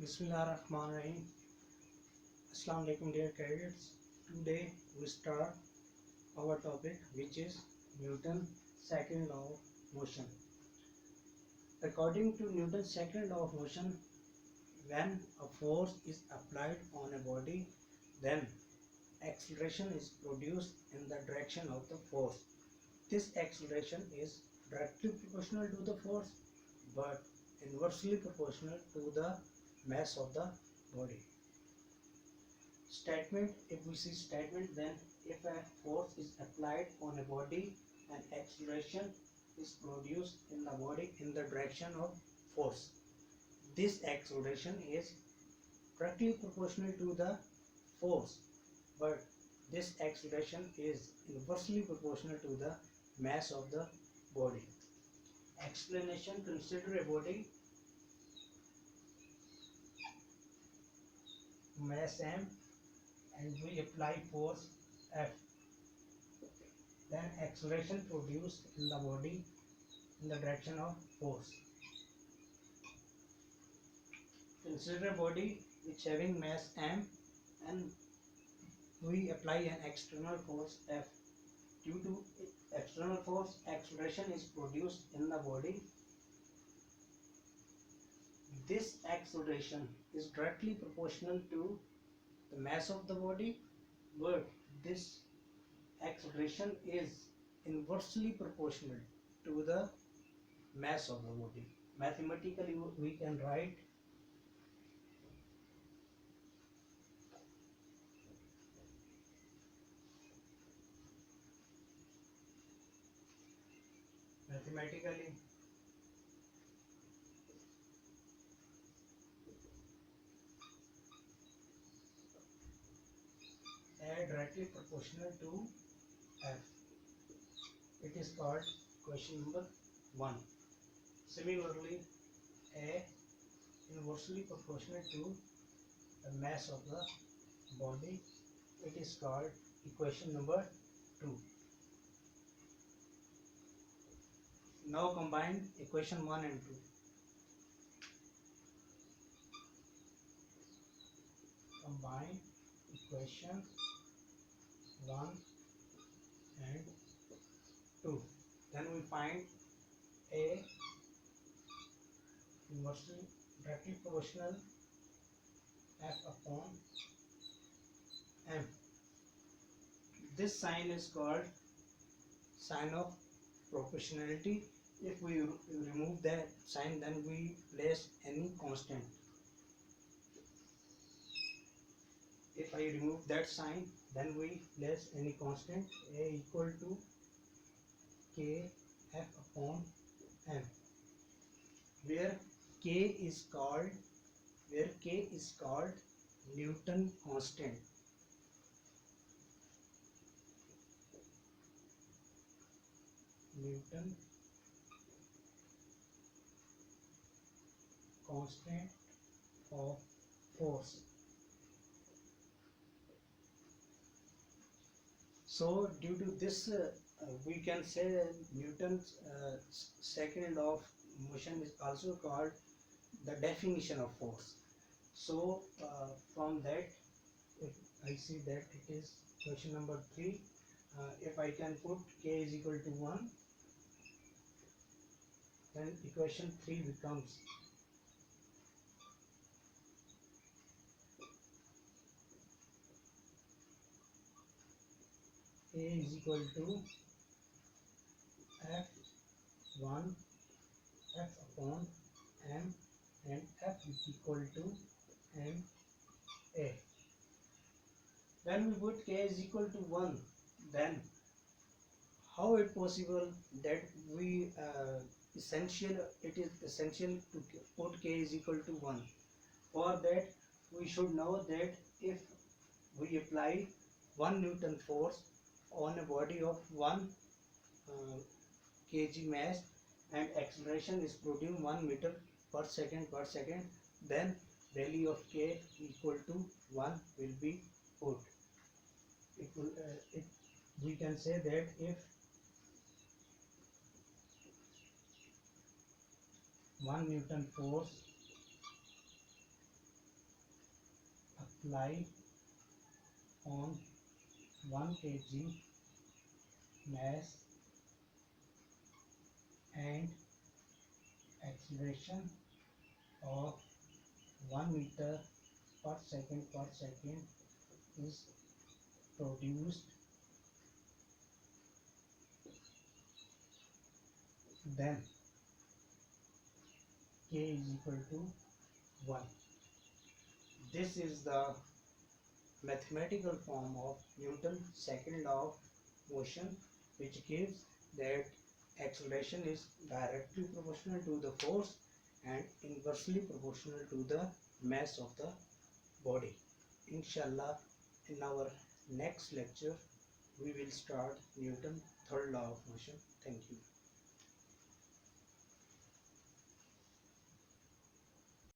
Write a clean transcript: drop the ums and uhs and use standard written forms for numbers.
Bismillahirrahmanirrahim. Assalamu alaikum dear cadets. Today we start our topic which is Newton's second law of motion. According to Newton's second law of motion, when a force is applied on a body, then acceleration is produced in the direction of the force. This acceleration is directly proportional to the force but inversely proportional to the mass of the body. Statement, if we see statement, then if a force is applied on a body, an acceleration is produced in the body in the direction of force. This acceleration is directly proportional to the force, but this acceleration is inversely proportional to the mass of the body. Explanation: consider a body mass m and we apply force F. Then acceleration produced in the body in the direction of force. Consider a body which having mass m and we apply an external force F. Due to external force, acceleration is produced in the body. This acceleration is directly proportional to the mass of the body, but this acceleration is inversely proportional to the mass of the body. Mathematically, we can write mathematically A directly proportional to F. It is called question number 1. Similarly, A inversely proportional to the mass of the body. It is called equation number 2. Now combine equation 1 and 2. Combine equation 1 and 2. Then we find A inversely directly proportional F upon M. This sign is called sign of proportionality. If we remove that sign, then we place any constant. If I remove that sign, then we place any constant. A equal to K F upon M, where K is called Newton constant. Newton constant of force. So due to this, we can say Newton's second law of motion is also called the definition of force. So from that, if I see that it is question number 3, if I can put K is equal to 1, then equation 3 becomes A is equal to F1 F upon M and F is equal to MA. When we put K is equal to 1, then how it possible that we it is essential to put K is equal to 1. For that, we should know that if we apply 1 Newton force on a body of 1 kg mass and acceleration is produced 1 meter per second, then value of K equal to 1 will be put. We can say that if 1 Newton force apply on 1 kg mass and acceleration of 1 meter per second is produced, then k is equal to 1. This is the mathematical form of Newton's second law of motion, which gives that acceleration is directly proportional to the force and inversely proportional to the mass of the body. Inshallah, in our next lecture we will start Newton's third law of motion. Thank you.